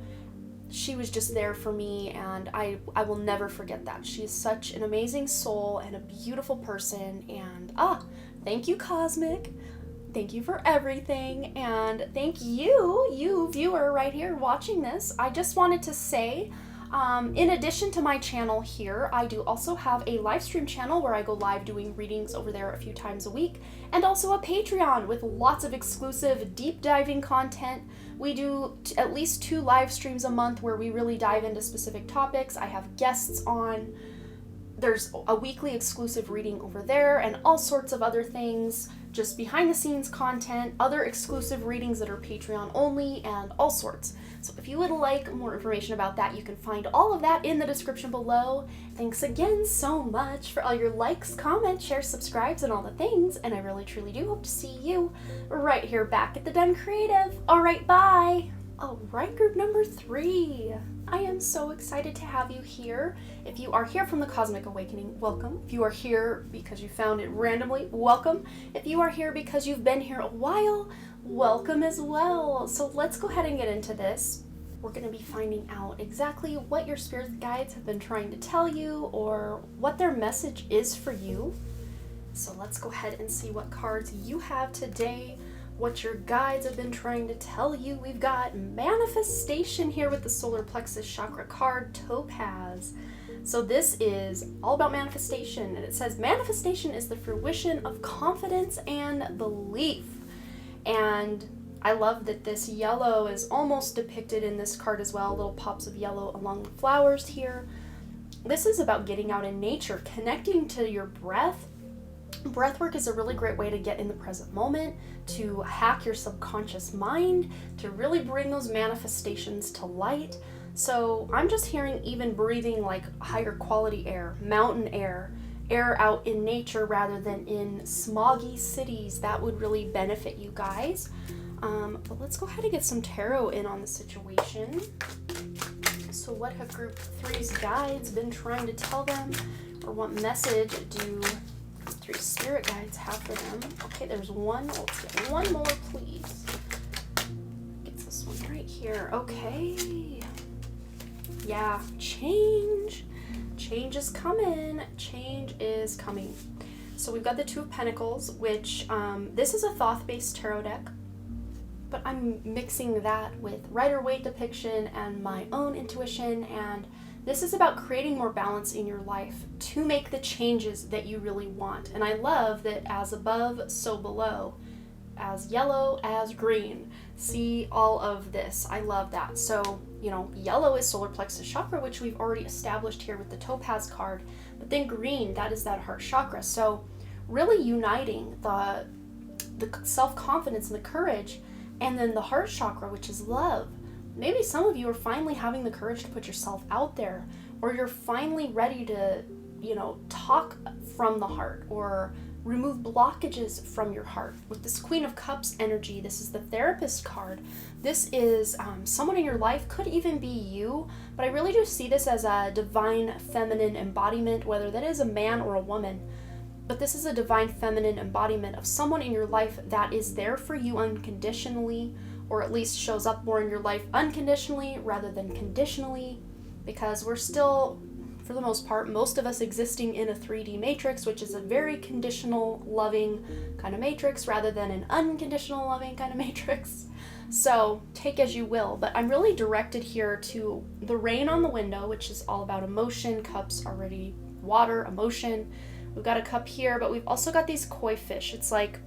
She was just there for me, and I will never forget that. She is such an amazing soul and a beautiful person, and thank you, Cosmic. Thank you for everything, and thank you viewer right here watching this. I just wanted to say, in addition to my channel here, I do also have a live stream channel where I go live doing readings over there a few times a week, and also a Patreon with lots of exclusive deep diving content. We do at least 2 live streams a month where we really dive into specific topics. I have guests on. There's a weekly exclusive reading over there and all sorts of other things, just behind the scenes content, other exclusive readings that are Patreon only, and all sorts. So if you would like more information about that, you can find all of that in the description below. Thanks again so much for all your likes, comments, shares, subscribes, and all the things, and I really truly do hope to see you right here back at the Den Creative. Alright, bye! Alright, group number 3. I am so excited to have you here. If you are here from the Cosmic Awakening, welcome. If you are here because you found it randomly, welcome. If you are here because you've been here a while, welcome as well. So let's go ahead and get into this. We're going to be finding out exactly what your spirit guides have been trying to tell you, or what their message is for you. So let's go ahead and see what cards you have today, what your guides have been trying to tell you. We've got manifestation here with the solar plexus chakra card, Topaz. So this is all about manifestation, and it says manifestation is the fruition of confidence and belief. And I love that this yellow is almost depicted in this card as well, little pops of yellow along the flowers here. This is about getting out in nature, connecting to your breath. Breathwork is a really great way to get in the present moment, to hack your subconscious mind, to really bring those manifestations to light. So I'm just hearing even breathing like higher quality air, mountain air out in nature rather than in smoggy cities. That would really benefit you guys. But let's go ahead and get some tarot in on the situation. So what have group 3's guides been trying to tell them, or what message do 3 spirit guides have for them? Okay, there's one. Let's get one more, please. Get this one right here. Okay. Yeah, change. Change is coming. Change is coming. So we've got the 2 of Pentacles, which this is a Thoth-based tarot deck, but I'm mixing that with Rider-Waite depiction and my own intuition, and this is about creating more balance in your life to make the changes that you really want. And I love that as above, so below, as yellow, as green. See all of this. I love that. So, you know, yellow is solar plexus chakra, which we've already established here with the Topaz card. But then green, that is that heart chakra. So really uniting the self-confidence and the courage, and then the heart chakra, which is love. Maybe some of you are finally having the courage to put yourself out there, or you're finally ready to, you know, talk from the heart or remove blockages from your heart. With this Queen of Cups energy, this is the Therapist card. This is someone in your life, could even be you, but I really do see this as a divine feminine embodiment, whether that is a man or a woman. But this is a divine feminine embodiment of someone in your life that is there for you unconditionally, or at least shows up more in your life unconditionally rather than conditionally, because we're still, for the most part, most of us existing in a 3D matrix, which is a very conditional, loving kind of matrix rather than an unconditional, loving kind of matrix. So take as you will, but I'm really directed here to the rain on the window, which is all about emotion. Cups already water, emotion. We've got a cup here, but we've also got these koi fish. It's like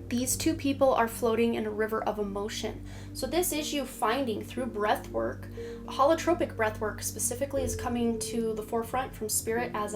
these 2 people are floating in a river of emotion. So this is you finding through breath work. Holotropic breath work specifically is coming to the forefront from spirit as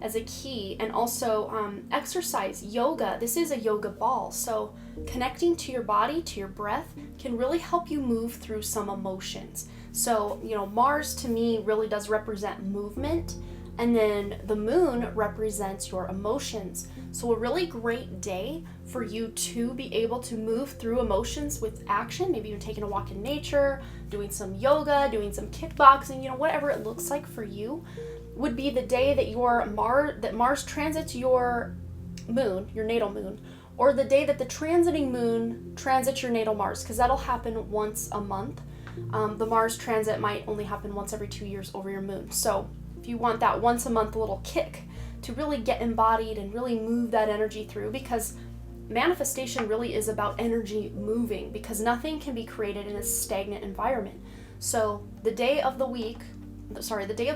as a key. And also exercise, yoga. This is a yoga ball, so connecting to your body, to your breath, can really help you move through some emotions. So, Mars to me really does represent movement, and then the moon represents your emotions. So a really great day for you to be able to move through emotions with action, maybe even taking a walk in nature, doing some yoga, doing some kickboxing, whatever it looks like for you, would be the day that Mars transits your moon, your natal moon, or the day that the transiting moon transits your natal Mars, because that'll happen once a month. The Mars transit might only happen once every 2 years over your moon. So if you want that once a month little kick to really get embodied and really move that energy through, because manifestation really is about energy moving, because nothing can be created in a stagnant environment. So the day of the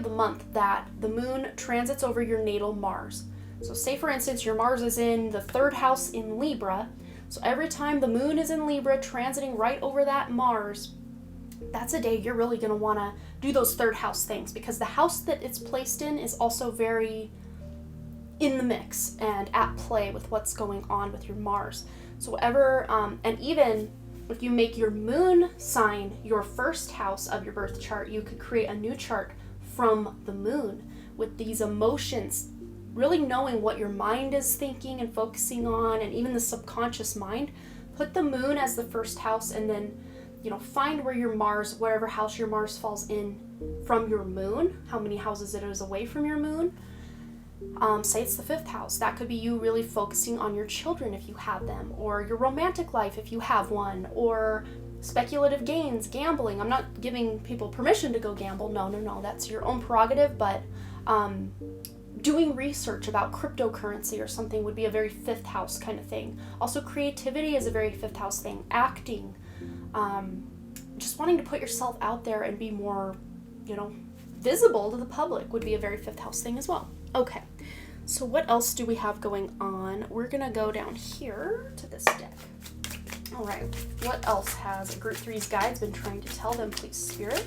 month that the moon transits over your natal Mars. So say for instance, your Mars is in the 3rd house in Libra. So every time the moon is in Libra transiting right over that Mars, that's a day you're really going to want to do those 3rd house things, because the house that it's placed in is also very in the mix and at play with what's going on with your Mars. So and even if you make your moon sign your 1st house of your birth chart, you could create a new chart from the moon with these emotions, really knowing what your mind is thinking and focusing on, and even the subconscious mind. Put the moon as the 1st house, and then find where your Mars, wherever house your Mars falls in from your moon, how many houses it is away from your moon. Say it's the 5th house. That could be you really focusing on your children if you have them, or your romantic life if you have one, or speculative gains, gambling. I'm not giving people permission to go gamble. No, that's your own prerogative, but doing research about cryptocurrency or something would be a very 5th house kind of thing. Also, creativity is a very 5th house thing. Acting, just wanting to put yourself out there and be more, visible to the public would be a very 5th house thing as well. Okay, so what else do we have going on? We're gonna go down here to this deck. All right, what else has Group 3's guides been trying to tell them, please, Spirit?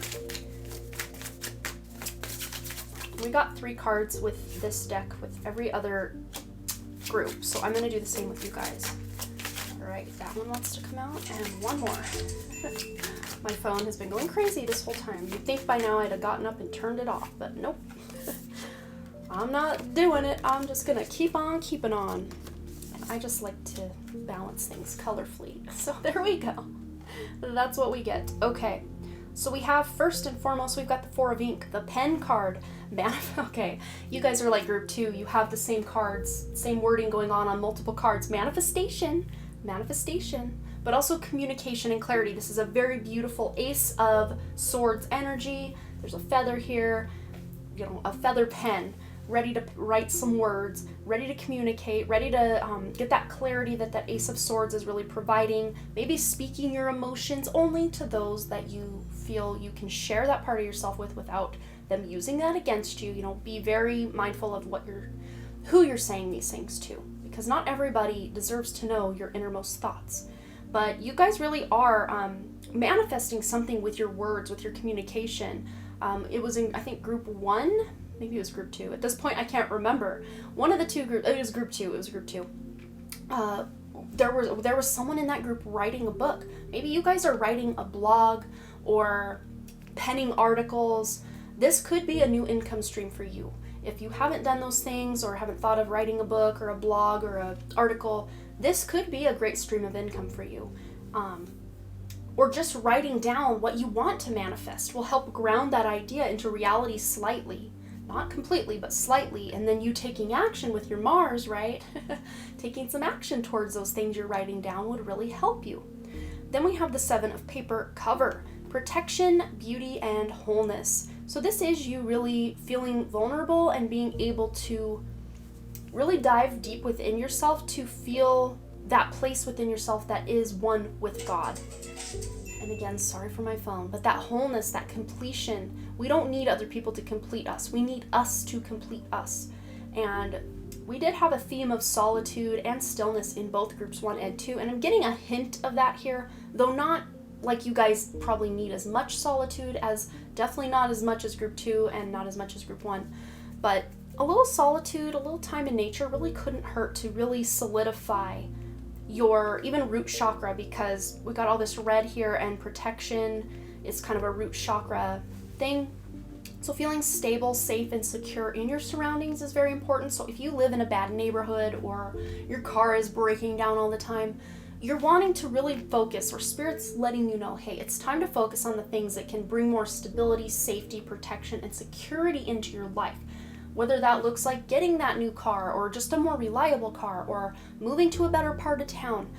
We got 3 cards with this deck with every other group, so I'm gonna do the same with you guys. All right, that one wants to come out, and one more. My phone has been going crazy this whole time. You'd think by now I'd have gotten up and turned it off, but nope. I'm not doing it. I'm just gonna keep on keeping on. And I just like to balance things colorfully. So there we go. That's what we get. Okay, so we have, first and foremost, we've got the 4 of ink, the pen card. Okay, you guys are like Group 2. You have the same cards, same wording going on multiple cards. Manifestation, but also communication and clarity. This is a very beautiful Ace of Swords energy. There's a feather here, a feather pen, ready to write some words, ready to communicate, ready to get that clarity that Ace of Swords is really providing. Maybe speaking your emotions only to those that you feel you can share that part of yourself with without them using that against you. Be very mindful of who you're saying these things to, because not everybody deserves to know your innermost thoughts. But you guys really are manifesting something with your words, with your communication. It was in, I think, Group 1, maybe it was Group 2. At this point, I can't remember. One of the 2 groups, it was Group 2. There was someone in that group writing a book. Maybe you guys are writing a blog or penning articles. This could be a new income stream for you. If you haven't done those things or haven't thought of writing a book or a blog or an article, this could be a great stream of income for you. Or just writing down what you want to manifest will help ground that idea into reality slightly. Not completely, but slightly. And then you taking action with your Mars, right? Taking some action towards those things you're writing down would really help you. Then we have the 7 of paper cover. Protection, beauty, and wholeness. So this is you really feeling vulnerable and being able to really dive deep within yourself to feel that place within yourself that is one with God. And again, sorry for my phone, but that wholeness, that completion, we don't need other people to complete us. We need us to complete us. And we did have a theme of solitude and stillness in both groups 1 and 2, and I'm getting a hint of that here, though not like you guys probably need as much solitude, as definitely not as much as Group 2 and not as much as Group 1. But a little solitude, a little time in nature really couldn't hurt to really solidify your even root chakra, because we got all this red here, and protection is kind of a root chakra thing. So feeling stable, safe, and secure in your surroundings is very important. So if you live in a bad neighborhood or your car is breaking down all the time, you're wanting to really focus, or Spirit's letting you know, hey, it's time to focus on the things that can bring more stability, safety, protection, and security into your life. Whether that looks like getting that new car, or just a more reliable car, or moving to a better part of town.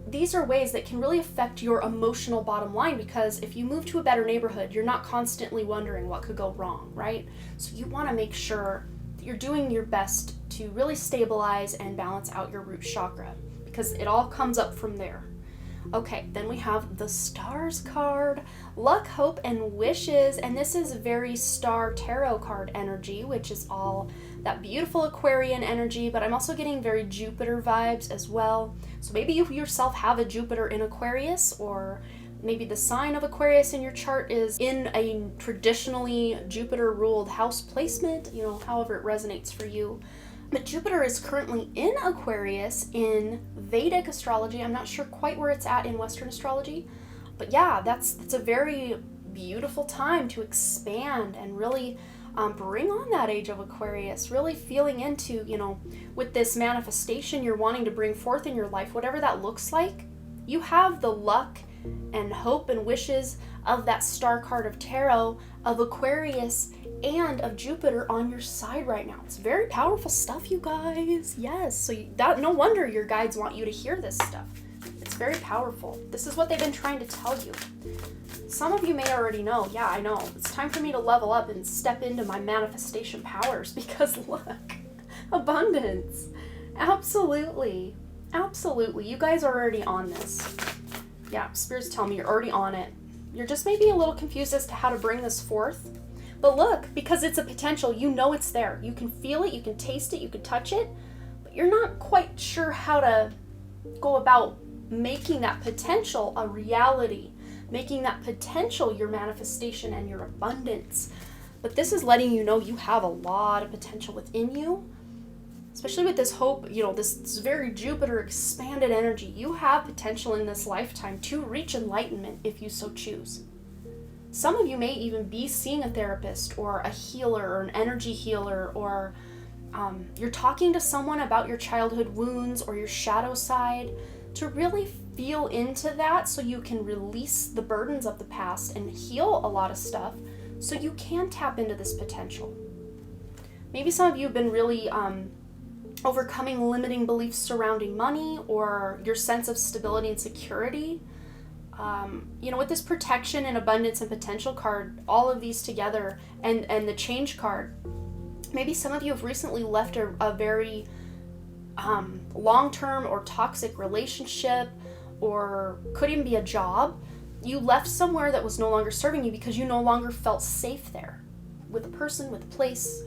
These are ways that can really affect your emotional bottom line, because if you move to a better neighborhood, you're not constantly wondering what could go wrong, right? So you want to make sure that you're doing your best to really stabilize and balance out your root chakra, because it all comes up from there. Okay, then we have the Stars card, Luck, Hope, and Wishes, and this is very Star Tarot card energy, which is all that beautiful Aquarian energy, but I'm also getting very Jupiter vibes as well. So maybe you yourself have a Jupiter in Aquarius, or maybe the sign of Aquarius in your chart is in a traditionally Jupiter-ruled house placement, however it resonates for you. But Jupiter is currently in Aquarius in Vedic astrology. I'm not sure quite where it's at in Western astrology. But yeah, that's a very beautiful time to expand and really bring on that age of Aquarius. Really feeling into, with this manifestation you're wanting to bring forth in your life, whatever that looks like, you have the luck and hope and wishes of that star card of tarot, of Aquarius, and of Jupiter on your side right now. It's very powerful stuff, you guys. Yes, so no wonder your guides want you to hear this stuff. It's very powerful. This is what they've been trying to tell you. Some of you may already know, yeah, I know. It's time for me to level up and step into my manifestation powers, because look, abundance. Absolutely. Absolutely. You guys are already on this. Yeah, Spirit's telling me you're already on it. You're just maybe a little confused as to how to bring this forth. But look, because it's a potential, you know it's there. You can feel it, you can taste it, you can touch it, but you're not quite sure how to go about making that potential a reality, making that potential your manifestation and your abundance. But this is letting you know you have a lot of potential within you, especially with this hope, this very Jupiter expanded energy. You have potential in this lifetime to reach enlightenment if you so choose. Some of you may even be seeing a therapist or a healer or an energy healer, or you're talking to someone about your childhood wounds or your shadow side to really feel into that, so you can release the burdens of the past and heal a lot of stuff so you can tap into this potential. Maybe some of you have been really overcoming limiting beliefs surrounding money or your sense of stability and security. With this protection and abundance and potential card, all of these together, and the change card, maybe some of you have recently left a very long-term or toxic relationship, or could even be a job. You left somewhere that was no longer serving you because you no longer felt safe there, with a person, with a place,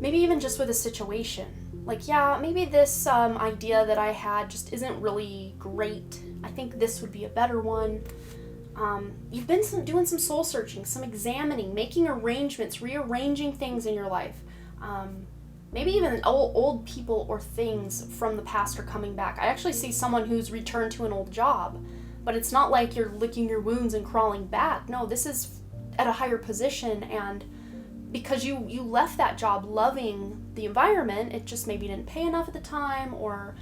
maybe even just with a situation. Like, yeah, maybe this idea that I had just isn't really great. I think this would be a better one. You've been doing some soul searching, some examining, making arrangements, rearranging things in your life. Maybe even old people or things from the past are coming back. I actually see someone who's returned to an old job, but it's not like you're licking your wounds and crawling back. No, this is at a higher position, and because you left that job loving the environment, it just maybe didn't pay enough at the time, or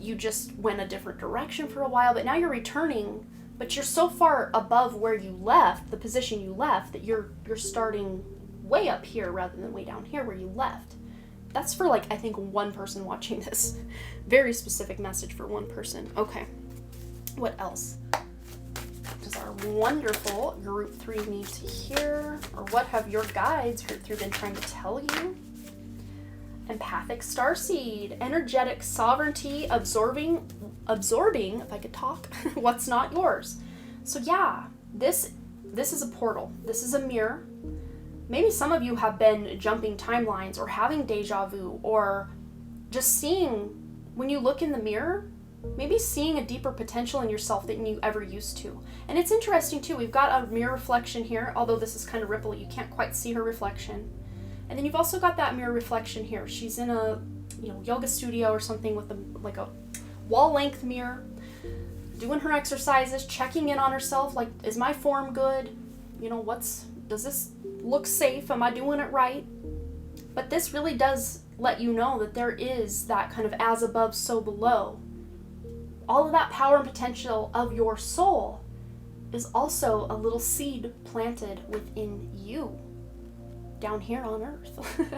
you just went a different direction for a while, but now you're returning, but you're so far above where you left, the position you left, that you're starting way up here rather than way down here where you left. That's for, I think one person watching this. Very specific message for one person. Okay. What else does our wonderful Group 3 need to hear? Or what have your guides, Group 3, been trying to tell you? Empathic starseed, energetic sovereignty, absorbing, if I could talk, what's not yours. So yeah, this is a portal. This is a mirror. Maybe some of you have been jumping timelines or having deja vu, or just seeing, when you look in the mirror, maybe seeing a deeper potential in yourself than you ever used to. And it's interesting too, we've got a mirror reflection here, although this is kind of ripply, you can't quite see her reflection. And then you've also got that mirror reflection here. She's in a, yoga studio or something with a wall-length mirror, doing her exercises, checking in on herself, like, is my form good? Does this look safe? Am I doing it right? But this really does let you know that there is that kind of as above, so below. All of that power and potential of your soul is also a little seed planted within you down here on Earth.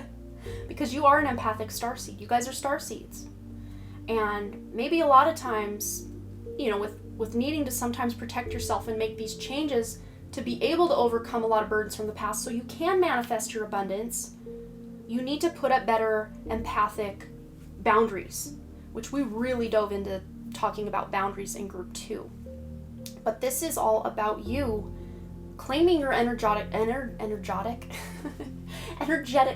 Because you are an empathic starseed. You guys are starseeds. And maybe a lot of times, with needing to sometimes protect yourself and make these changes to be able to overcome a lot of burdens from the past so you can manifest your abundance, you need to put up better empathic boundaries, which we really dove into talking about boundaries in group 2. But this is all about you claiming your energetic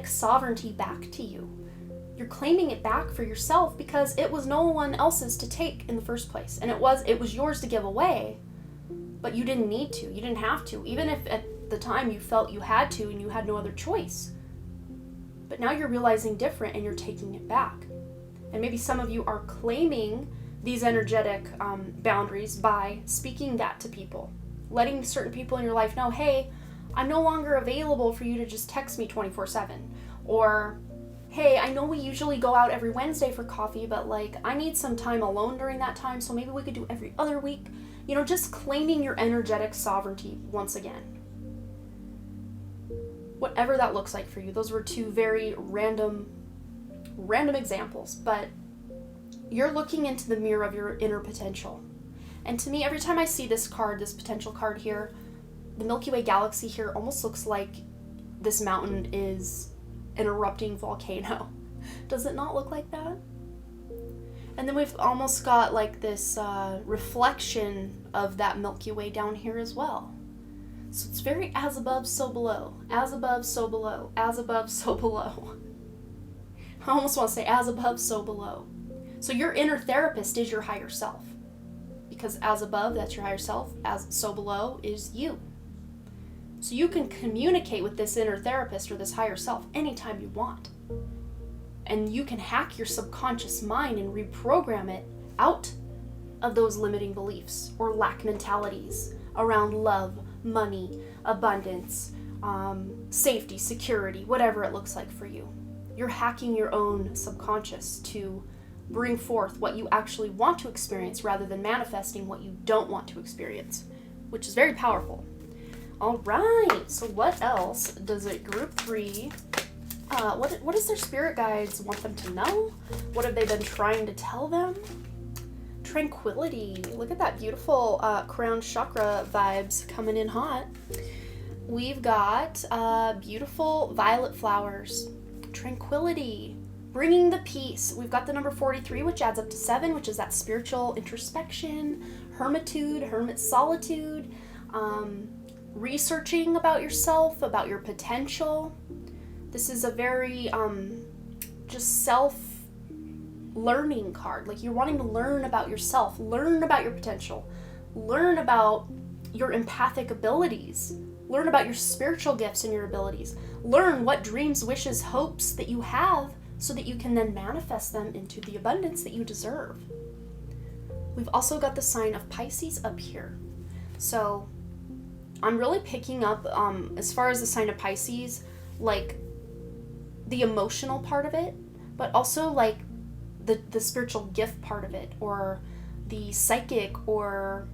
sovereignty back to you. You're claiming it back for yourself because it was no one else's to take in the first place. And it was yours to give away, but you didn't need to. You didn't have to, even if at the time you felt you had to and you had no other choice. But now you're realizing different and you're taking it back. And maybe some of you are claiming these energetic boundaries by speaking that to people, letting certain people in your life know, hey, I'm no longer available for you to just text me 24/7. Or, hey, I know we usually go out every Wednesday for coffee, but I need some time alone during that time, so maybe we could do every other week. Just claiming your energetic sovereignty once again. Whatever that looks like for you. Those were 2 very random examples, but you're looking into the mirror of your inner potential. And to me, every time I see this card, this potential card here, the Milky Way galaxy here almost looks like this mountain is an erupting volcano. Does it not look like that? And then we've almost got this reflection of that Milky Way down here as well. So it's very as above, so below. As above, so below. As above, so below. I almost want to say as above, so below. So your inner therapist is your higher self. Because as above, that's your higher self. As so below is you. So you can communicate with this inner therapist or this higher self anytime you want. And you can hack your subconscious mind and reprogram it out of those limiting beliefs or lack mentalities around love, money, abundance, safety, security, whatever it looks like for you. You're hacking your own subconscious to bring forth what you actually want to experience rather than manifesting what you don't want to experience, which is very powerful. All right, so what else does group 3, what does their spirit guides want them to know? What have they been trying to tell them? Tranquility. Look at that beautiful crown chakra vibes coming in hot. We've got beautiful violet flowers. Tranquility. Bringing the peace. We've got the number 43, which adds up to 7, which is that spiritual introspection, hermit solitude, researching about yourself, about your potential. This is a very just self-learning card. You're wanting to learn about yourself, learn about your potential, learn about your empathic abilities, learn about your spiritual gifts and your abilities, learn what dreams, wishes, hopes that you have, so that you can then manifest them into the abundance that you deserve. We've also got the sign of Pisces up here. So I'm really picking up, as far as the sign of Pisces, the emotional part of it, but also the spiritual gift part of it, or the psychic or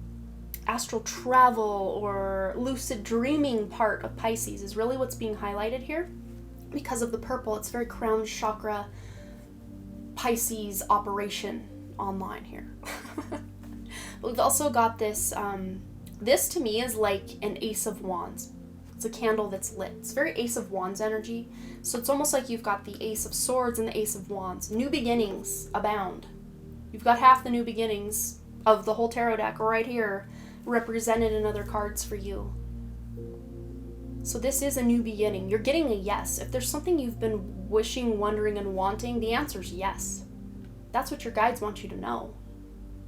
astral travel or lucid dreaming part of Pisces is really what's being highlighted here. Because of the purple, it's very crown chakra Pisces operation online here. But we've also got this, this to me is like an Ace of Wands. It's a candle that's lit. It's very Ace of Wands energy. So it's almost like you've got the Ace of Swords and the Ace of Wands. New beginnings abound. You've got half the new beginnings of the whole tarot deck right here represented in other cards for you. So this is a new beginning. You're getting a yes. If there's something you've been wishing, wondering, and wanting, the answer is yes. That's what your guides want you to know.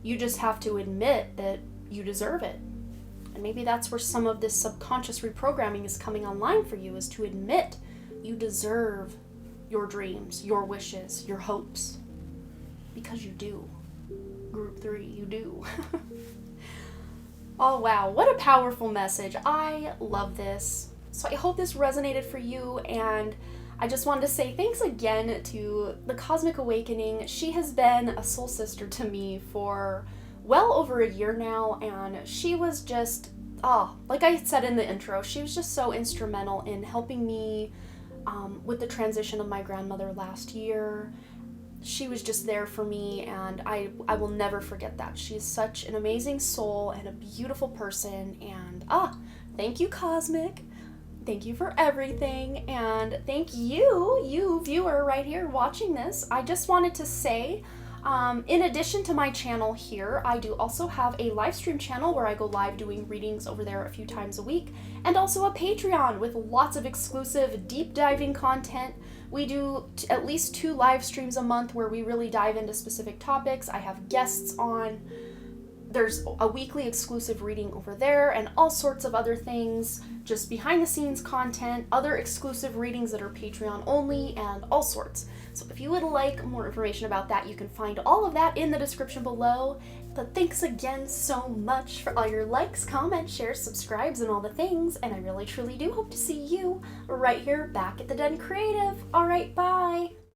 You just have to admit that you deserve it. And maybe that's where some of this subconscious reprogramming is coming online for you, is to admit You deserve your dreams, your wishes, your hopes. Because you do. Group 3, you do. Oh wow, what a powerful message. I love this. So I hope this resonated for you, and I just wanted to say thanks again to the Cosmic Awakening. She has been a soul sister to me for well over a year now, and she was just, like I said in the intro, she was just so instrumental in helping me with the transition of my grandmother last year. She was just there for me, and I will never forget that. She is such an amazing soul and a beautiful person, and thank you, Cosmic. Thank you for everything, and thank you viewer right here watching this. I just wanted to say, in addition to my channel here, I do also have a live stream channel where I go live doing readings over there a few times a week, and also a Patreon with lots of exclusive deep diving content. We do at least 2 live streams a month where we really dive into specific topics. I have guests on. There's a weekly exclusive reading over there and all sorts of other things, just behind the scenes content, other exclusive readings that are Patreon only, and all sorts. So if you would like more information about that, you can find all of that in the description below. But thanks again so much for all your likes, comments, shares, subscribes, and all the things, and I really truly do hope to see you right here back at the Den Creative. Alright, bye!